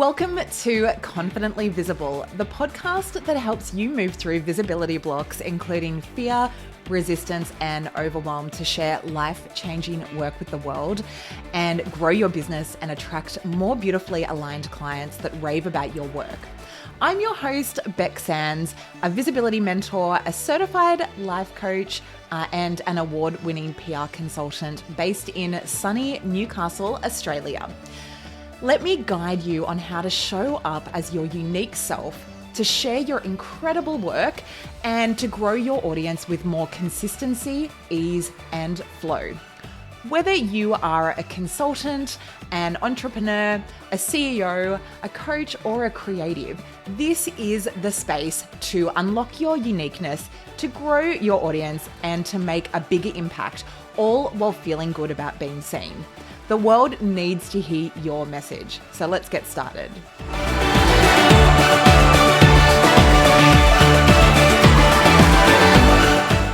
Welcome to Confidently Visible, the podcast that helps you move through visibility blocks, including fear, resistance, and overwhelm to share life-changing work with the world and grow your business and attract more beautifully aligned clients that rave about your work. I'm your host, Beck Sands, a visibility mentor, a certified life coach, and an award-winning PR consultant based in sunny Newcastle, Australia. Let me guide you on how to show up as your unique self, to share your incredible work, and to grow your audience with more consistency, ease, and flow. Whether you are a consultant, an entrepreneur, a CEO, a coach, or a creative, this is the space to unlock your uniqueness, to grow your audience, and to make a bigger impact, all while feeling good about being seen. The world needs to hear your message. So let's get started.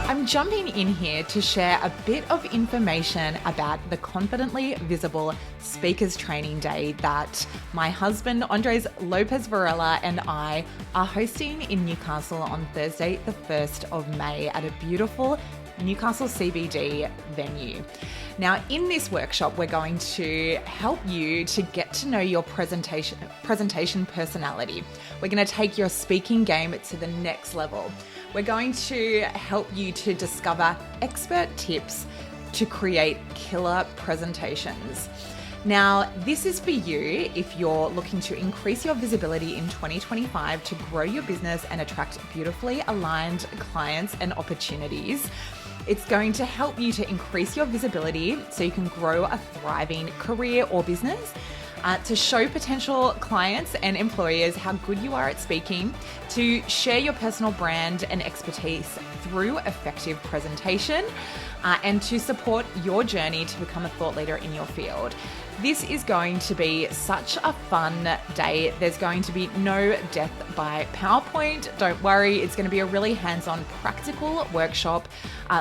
I'm jumping in here to share a bit of information about the Confidently Visible Speakers Training Day that my husband, Andres Lopez Varela, and I are hosting in Newcastle on Thursday, the 1st of May at a beautiful Newcastle CBD venue. Now, in this workshop, we're going to help you to get to know your presentation personality. We're going to take your speaking game to the next level. We're going to help you to discover expert tips to create killer presentations. Now, this is for you if you're looking to increase your visibility in 2025 to grow your business and attract beautifully aligned clients and opportunities. It's going to help you to increase your visibility so you can grow a thriving career or business, to show potential clients and employers how good you are at speaking, to share your personal brand and expertise through effective presentation, and to support your journey to become a thought leader in your field. This is going to be such a fun day. There's going to be no death by PowerPoint. Don't worry, it's going to be a really hands-on practical workshop,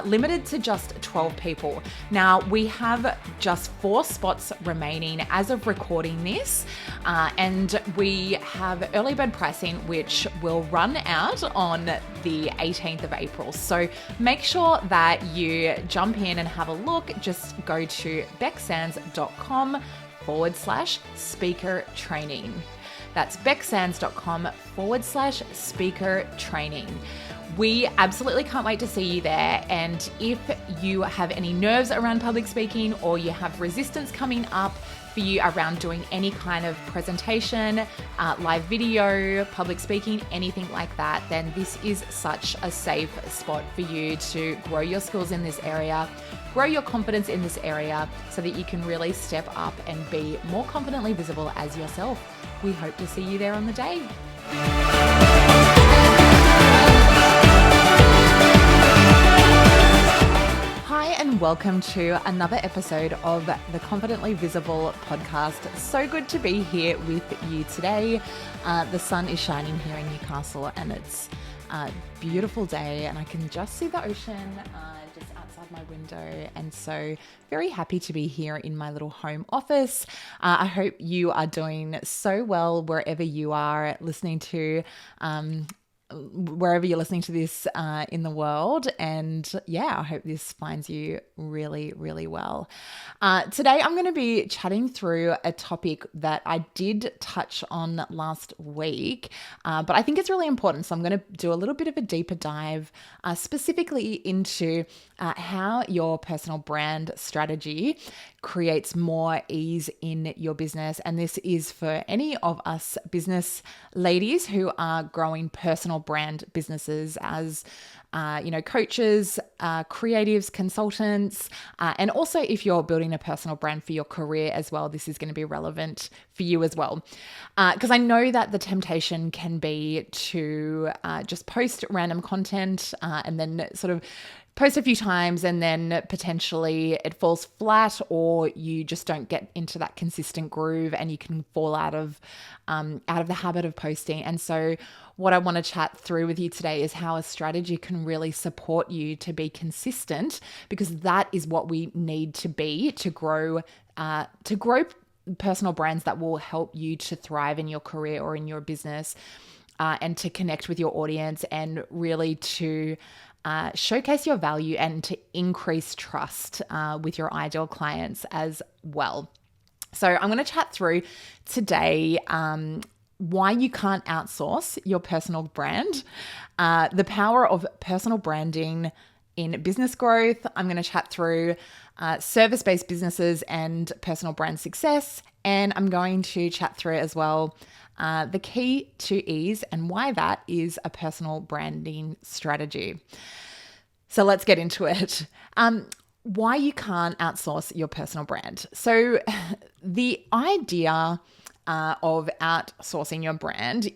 limited to just 12 people. Now, we have just 4 spots remaining as of recording this, and we have early bird pricing, which will run out on the 18th of April. So make sure that you jump in and have a look. Just go to becksands.com/speaker training. That's becksands.com/speaker training. We absolutely can't wait to see you there. And if you have any nerves around public speaking or you have resistance coming up for you around doing any kind of presentation, live video, public speaking, anything like that, then this is such a safe spot for you to grow your skills in this area, grow your confidence in this area so that you can really step up and be more confidently visible as yourself. We hope to see you there on the day. Hi, and welcome to another episode of the Confidently Visible podcast. So good to be here with you today. The sun is shining here in Newcastle and it's a beautiful day, and I can just see the ocean just outside my window, and so very happy to be here in my little home office. I hope you are doing so well wherever you are listening to wherever you're listening to this in the world. And yeah, I hope this finds you really, really well. Today, I'm going to be chatting through a topic that I did touch on last week, but I think it's really important. So I'm going to do a little bit of a deeper dive specifically into how your personal brand strategy creates more ease in your business. And this is for any of us business ladies who are growing personal brand businesses as coaches, creatives, consultants, and also if you're building a personal brand for your career as well, this is going to be relevant for you as well. Because I know that the temptation can be to just post random content and then sort of post a few times and then potentially it falls flat, or you just don't get into that consistent groove and you can fall out of the habit of posting. And so what I want to chat through with you today is how a strategy can really support you to be consistent, because that is what we need to be to grow personal brands that will help you to thrive in your career or in your business, and to connect with your audience, and really to showcase your value and to increase trust with your ideal clients as well. So I'm going to chat through today why you can't outsource your personal brand, the power of personal branding in business growth. I'm going to chat through service-based businesses and personal brand success. And I'm going to chat through as well the key to ease and why that is a personal branding strategy. So let's get into it. Why you can't outsource your personal brand. So the idea of outsourcing your brand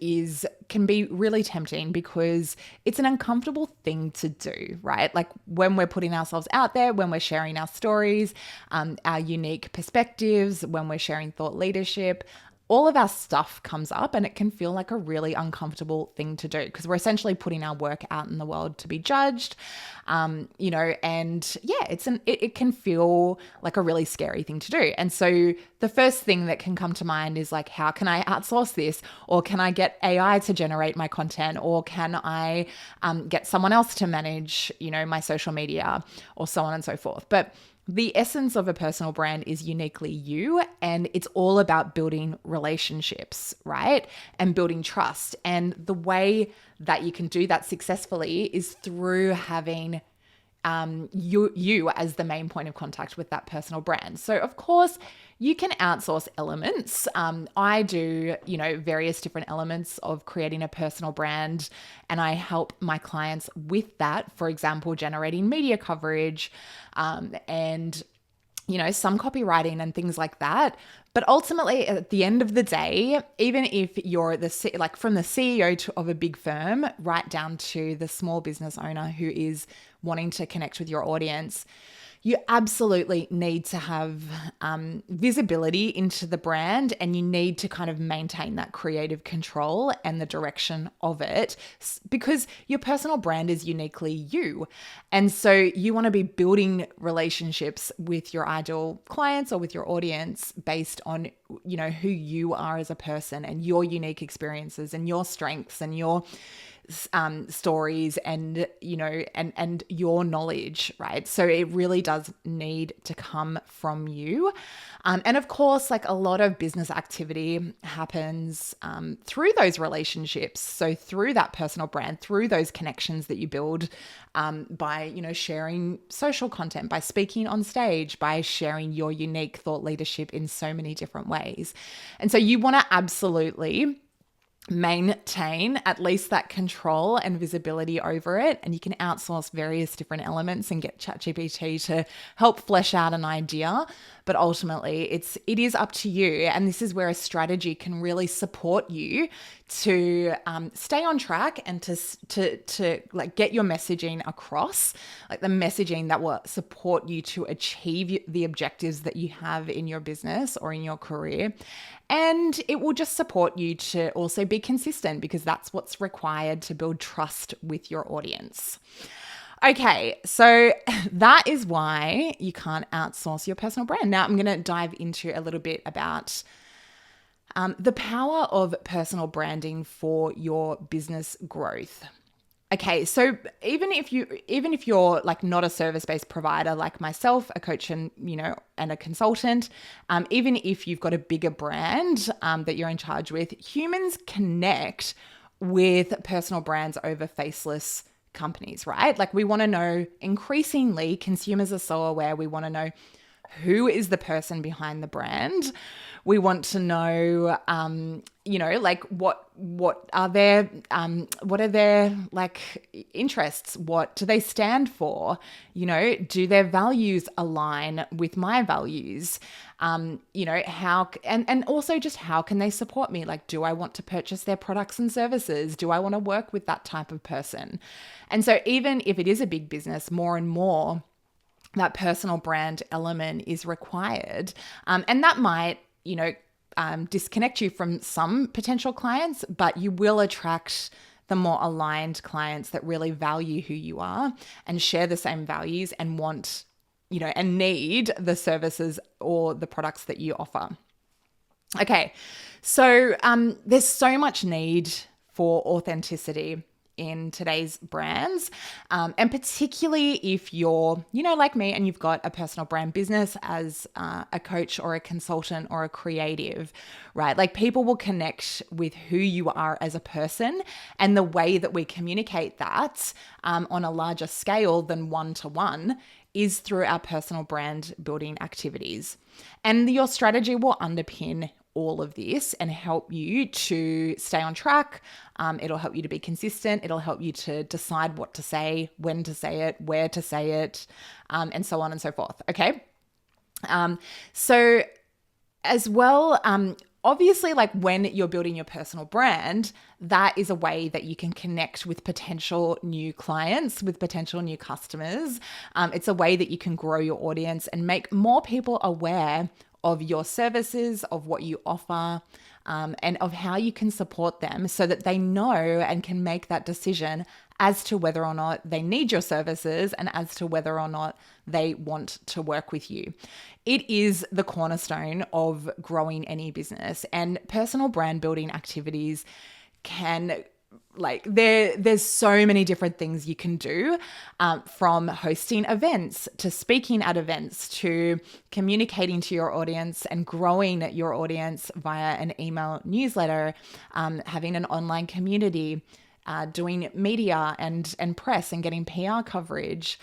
can be really tempting because it's an uncomfortable thing to do, right? Like when we're putting ourselves out there, when we're sharing our stories, our unique perspectives, when we're sharing thought leadership, all of our stuff comes up, and it can feel like a really uncomfortable thing to do because we're essentially putting our work out in the world to be judged, and yeah, it can feel like a really scary thing to do. And so the first thing that can come to mind is like, how can I outsource this? Or can I get AI to generate my content? Or can I get someone else to manage, my social media, or so on and so forth? But the essence of a personal brand is uniquely you, and it's all about building relationships, right? And building trust. And the way that you can do that successfully is through having you as the main point of contact with that personal brand. So of course you can outsource elements. I do, various different elements of creating a personal brand, and I help my clients with that. For example, generating media coverage, and some copywriting and things like that. But ultimately, at the end of the day, even if you're from the CEO of a big firm right down to the small business owner who is wanting to connect with your audience, you absolutely need to have visibility into the brand, and you need to kind of maintain that creative control and the direction of it, because your personal brand is uniquely you. And so you want to be building relationships with your ideal clients or with your audience based on, who you are as a person and your unique experiences and your strengths and your stories and and your knowledge, right? So it really does need to come from you. And of course, like a lot of business activity happens through those relationships. So through that personal brand, through those connections that you build by, sharing social content, by speaking on stage, by sharing your unique thought leadership in so many different ways. And so you want to absolutely maintain at least that control and visibility over it. And you can outsource various different elements and get ChatGPT to help flesh out an idea. But ultimately, it is up to you. And this is where a strategy can really support you to stay on track and to like get your messaging across, like the messaging that will support you to achieve the objectives that you have in your business or in your career. And it will just support you to also be consistent, because that's what's required to build trust with your audience. Okay, so that is why you can't outsource your personal brand. Now I'm going to dive into a little bit about the power of personal branding for your business growth. Okay, so even if you're like not a service-based provider like myself, a coach and and a consultant, even if you've got a bigger brand that you're in charge with, humans connect with personal brands over faceless companies, right? Like we want to know, increasingly, consumers are so aware. We want to know who is the person behind the brand. We want to know, like what are their like interests? What do they stand for? Do their values align with my values? How, and also just how can they support me? Like, do I want to purchase their products and services? Do I want to work with that type of person? And so even if it is a big business, more and more that personal brand element is required. And that might, disconnect you from some potential clients, but you will attract the more aligned clients that really value who you are and share the same values and want, and need the services or the products that you offer. Okay, so there's so much need for authenticity in today's brands. And particularly if you're, like me, and you've got a personal brand business as a coach or a consultant or a creative, right? Like people will connect with who you are as a person, and the way that we communicate that on a larger scale than one-to-one is through our personal brand building activities. And your strategy will underpin all of this and help you to stay on track. It'll help you to be consistent. It'll help you to decide what to say, when to say it, where to say it, and so on and so forth. Okay. So as well, obviously, like when you're building your personal brand, that is a way that you can connect with potential new clients, with potential new customers. It's a way that you can grow your audience and make more people aware of your services, of what you offer, and of how you can support them so that they know and can make that decision as to whether or not they need your services and as to whether or not they want to work with you. It is the cornerstone of growing any business, and personal brand building activities can there's so many different things you can do, from hosting events to speaking at events to communicating to your audience and growing your audience via an email newsletter, having an online community, doing media and press and getting PR coverage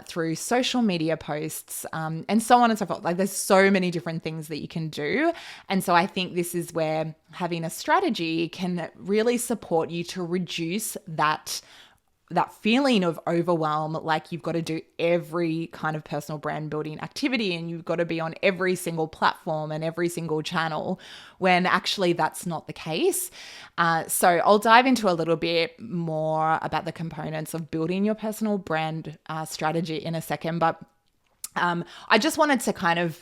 through social media posts, and so on and so forth. Like there's so many different things that you can do. And so I think this is where having a strategy can really support you to reduce that feeling of overwhelm, like you've got to do every kind of personal brand building activity and you've got to be on every single platform and every single channel, when actually that's not the case. So I'll dive into a little bit more about the components of building your personal brand strategy in a second. But I just wanted to kind of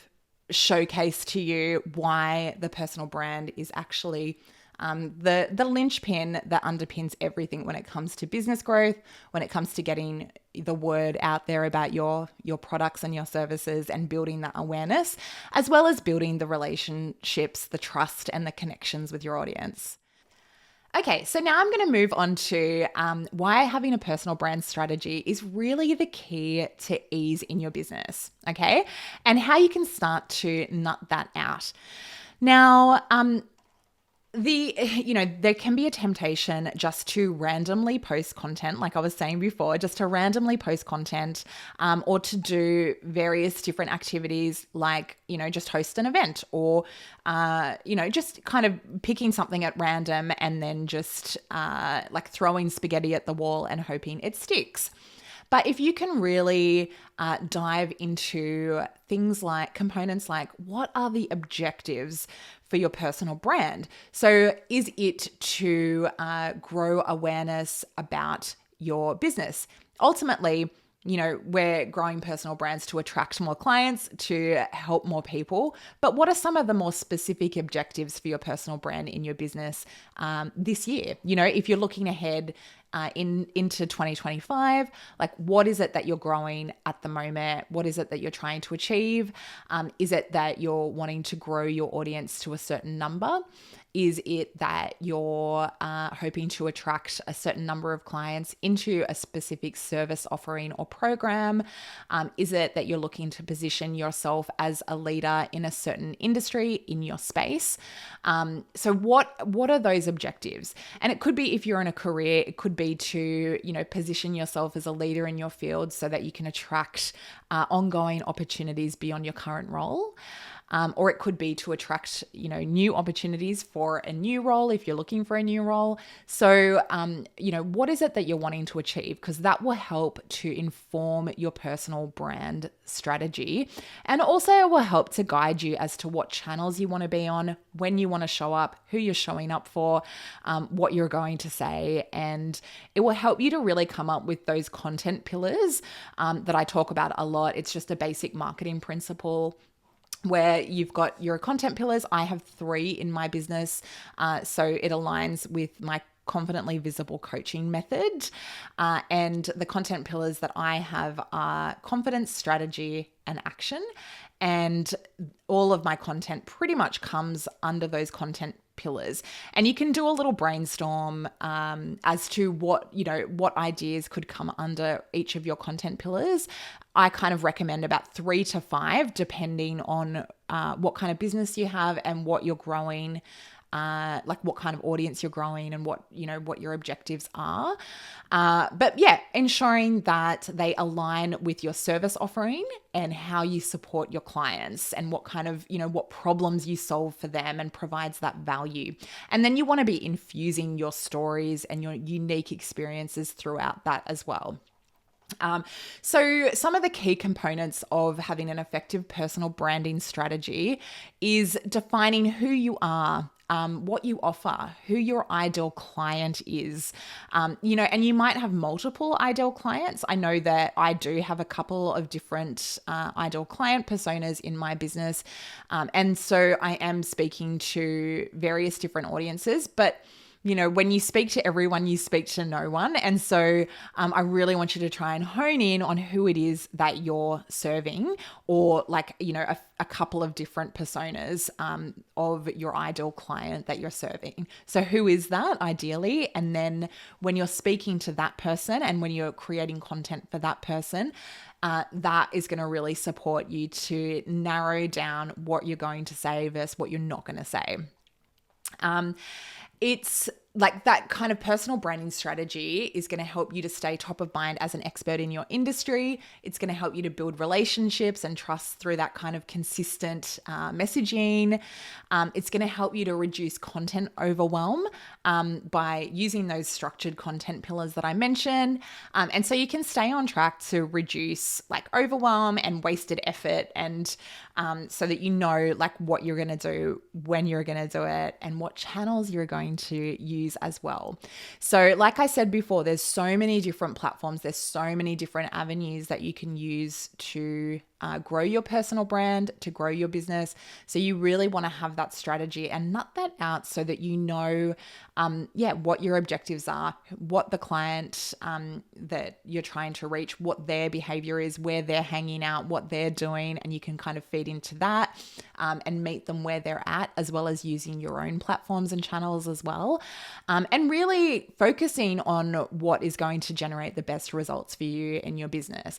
showcase to you why the personal brand is actually the linchpin that underpins everything when it comes to business growth, when it comes to getting the word out there about your products and your services and building that awareness, as well as building the relationships, the trust, and the connections with your audience. Okay, so now I'm going to move on to why having a personal brand strategy is really the key to ease in your business, okay? And how you can start to nut that out. Now, there can be a temptation just to randomly post content, like I was saying before, just to randomly post content, or to do various different activities like, just host an event or, just kind of picking something at random and then just like throwing spaghetti at the wall and hoping it sticks. But if you can really dive into things like components like, what are the objectives for your personal brand? So is it to grow awareness about your business? Ultimately, we're growing personal brands to attract more clients, to help more people. But what are some of the more specific objectives for your personal brand in your business this year? If you're looking ahead into 2025, like what is it that you're growing at the moment? What is it that you're trying to achieve? Is it that you're wanting to grow your audience to a certain number? Is it that you're hoping to attract a certain number of clients into a specific service offering or program? Is it that you're looking to position yourself as a leader in a certain industry in your space? So what are those objectives? And it could be, if you're in a career, it could be to, position yourself as a leader in your field so that you can attract ongoing opportunities beyond your current role. Or it could be to attract, new opportunities for a new role if you're looking for a new role. So, what is it that you're wanting to achieve? Because that will help to inform your personal brand strategy. And also it will help to guide you as to what channels you want to be on, when you want to show up, who you're showing up for, what you're going to say. And it will help you to really come up with those content pillars that I talk about a lot. It's just a basic marketing principle where you've got your content pillars. I have 3 in my business. So it aligns with my confidently visible coaching method. And the content pillars that I have are confidence, strategy, and action. And all of my content pretty much comes under those content pillars. And you can do a little brainstorm as to what ideas could come under each of your content pillars. I kind of recommend about 3 to 5, depending on what kind of business you have and what you're growing, like what kind of audience you're growing and what your objectives are. But yeah, ensuring that they align with your service offering and how you support your clients and what kind of, what problems you solve for them and provides that value. And then you want to be infusing your stories and your unique experiences throughout that as well. So some of the key components of having an effective personal branding strategy is defining who you are, what you offer, who your ideal client is, and you might have multiple ideal clients. I know that I do have a couple of different ideal client personas in my business. And so I am speaking to various different audiences, but when you speak to everyone, you speak to no one. And so I really want you to try and hone in on who it is that you're serving, or a couple of different personas of your ideal client that you're serving. So who is that ideally? And then when you're speaking to that person and when you're creating content for that person, that is going to really support you to narrow down what you're going to say versus what you're not going to say. It's like that kind of personal branding strategy is going to help you to stay top of mind as an expert in your industry. It's going to help you to build relationships and trust through that kind of consistent messaging. It's going to help you to reduce content overwhelm by using those structured content pillars that I mentioned. And so you can stay on track to reduce like overwhelm and wasted effort, and so that what you're going to do, when you're going to do it, and what channels you're going to use as well. So like I said before, there's so many different platforms, there's so many different avenues that you can use to grow your personal brand, to grow your business. So you really want to have that strategy and nut that out so that what your objectives are, what the client that you're trying to reach, what their behavior is, where they're hanging out, what they're doing, and you can kind of feed into that and meet them where they're at, as well as using your own platforms and channels as well. And really focusing on what is going to generate the best results for you in your business.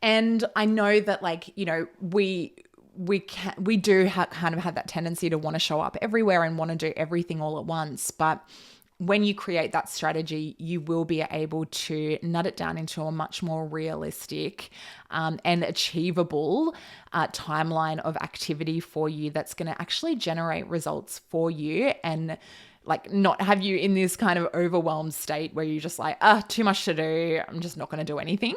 And I know that we do kind of have that tendency to want to show up everywhere and want to do everything all at once. But when you create that strategy, you will be able to nut it down into a much more realistic and achievable timeline of activity for you that's going to actually generate results for you, and not have you in this kind of overwhelmed state where you're just like, too much to do, I'm just not going to do anything.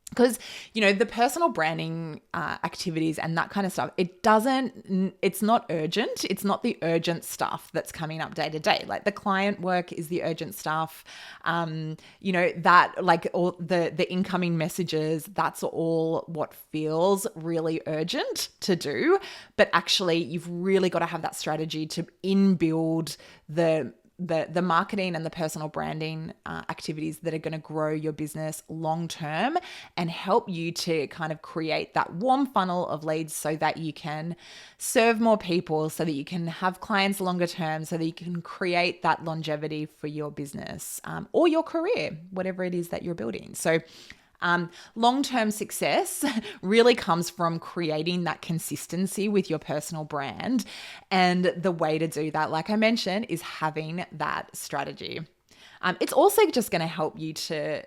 Because, the personal branding activities and that kind of stuff, it's not urgent. It's not the urgent stuff that's coming up day to day. Like the client work is the urgent stuff. All the incoming messages, that's all what feels really urgent to do. But actually, you've really got to have that strategy to inbuild the marketing and the personal branding activities that are going to grow your business long term and help you to kind of create that warm funnel of leads so that you can serve more people, so that you can have clients longer term, so that you can create that longevity for your business or your career, whatever it is that you're building. So long-term success really comes from creating that consistency with your personal brand. And the way to do that, like I mentioned, is having that strategy. It's also just going to help you to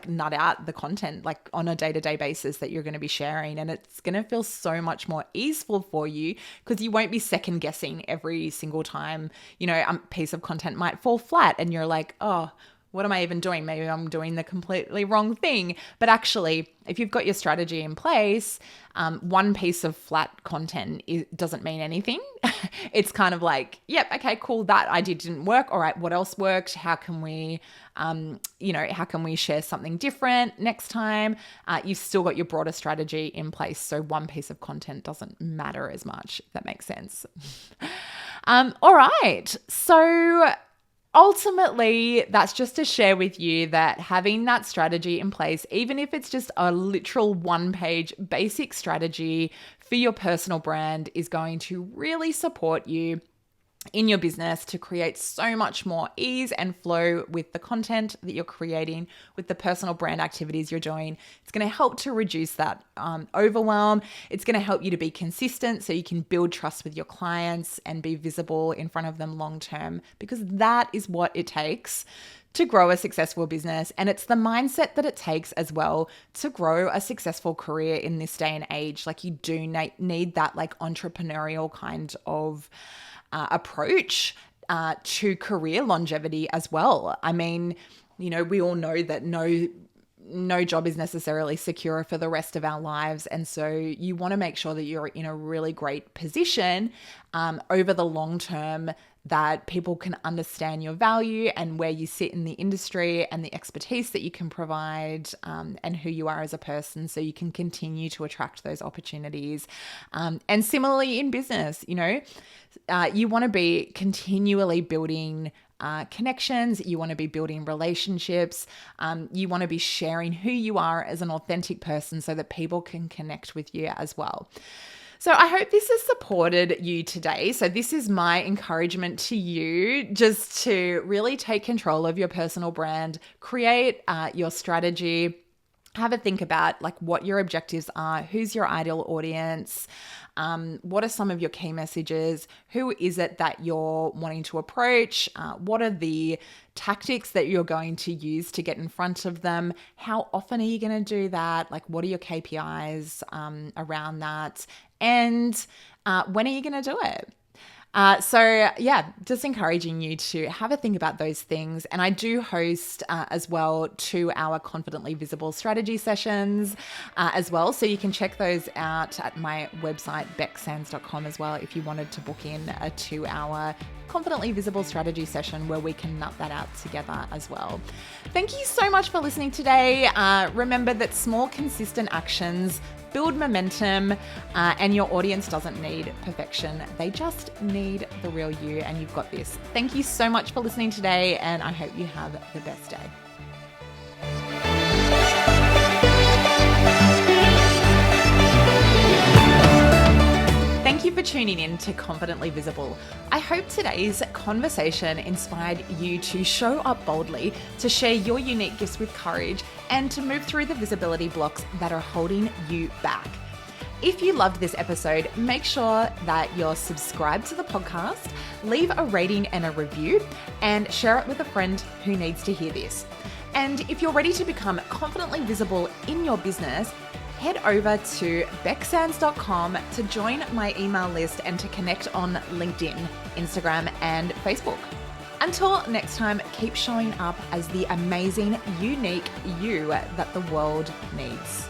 nut out the content on a day-to-day basis that you're going to be sharing. And it's going to feel so much more easeful for you because you won't be second guessing every single time, a piece of content might fall flat and you're like, oh, what am I even doing? Maybe I'm doing the completely wrong thing. But actually, if you've got your strategy in place, one piece of flat content doesn't mean anything. It's kind of like, yep, okay, cool. That idea didn't work. All right, what else worked? How can we, share something different next time? You've still got your broader strategy in place. So one piece of content doesn't matter as much, if that makes sense. All right. So ultimately, that's just to share with you that having that strategy in place, even if it's just a literal one-page basic strategy for your personal brand, is going to really support you in your business to create so much more ease and flow with the content that you're creating, with the personal brand activities you're doing. It's going to help to reduce that overwhelm. It's going to help you to be consistent so you can build trust with your clients and be visible in front of them long term, because that is what it takes to grow a successful business. And it's the mindset that it takes as well to grow a successful career in this day and age. Like, you do need that like entrepreneurial kind of approach to career longevity as well. I mean, you know, we all know that no job is necessarily secure for the rest of our lives. And so you want to make sure that you're in a really great position over the long term, that people can understand your value and where you sit in the industry and the expertise that you can provide, and who you are as a person, so you can continue to attract those opportunities. And similarly in business, you know, you want to be continually building connections. You want to be building relationships. You want to be sharing who you are as an authentic person so that people can connect with you as well. So I hope this has supported you today. So this is my encouragement to you, just to really take control of your personal brand, create your strategy, have a think about like what your objectives are, who's your ideal audience, what are some of your key messages, who is it that you're wanting to approach, what are the tactics that you're going to use to get in front of them, how often are you going to do that, like what are your KPIs around that, and when are you going to do it? So yeah, just encouraging you to have a think about those things. And I do host as well 2-hour Confidently Visible strategy sessions as well. So you can check those out at my website, becksands.com as well, if you wanted to book in a 2-hour Confidently Visible strategy session where we can nut that out together as well. Thank you so much for listening today. Remember that small, consistent actions build momentum, and your audience doesn't need perfection. They just need the real you, and you've got this. Thank you so much for listening today, and I hope you have the best day. Thank you for tuning in to Confidently Visible. I hope today's conversation inspired you to show up boldly, to share your unique gifts with courage, and to move through the visibility blocks that are holding you back. If you loved this episode, make sure that you're subscribed to the podcast, leave a rating and a review, and share it with a friend who needs to hear this. And if you're ready to become confidently visible in your business, head over to becksands.com to join my email list and to connect on LinkedIn, Instagram, and Facebook. Until next time, keep showing up as the amazing, unique you that the world needs.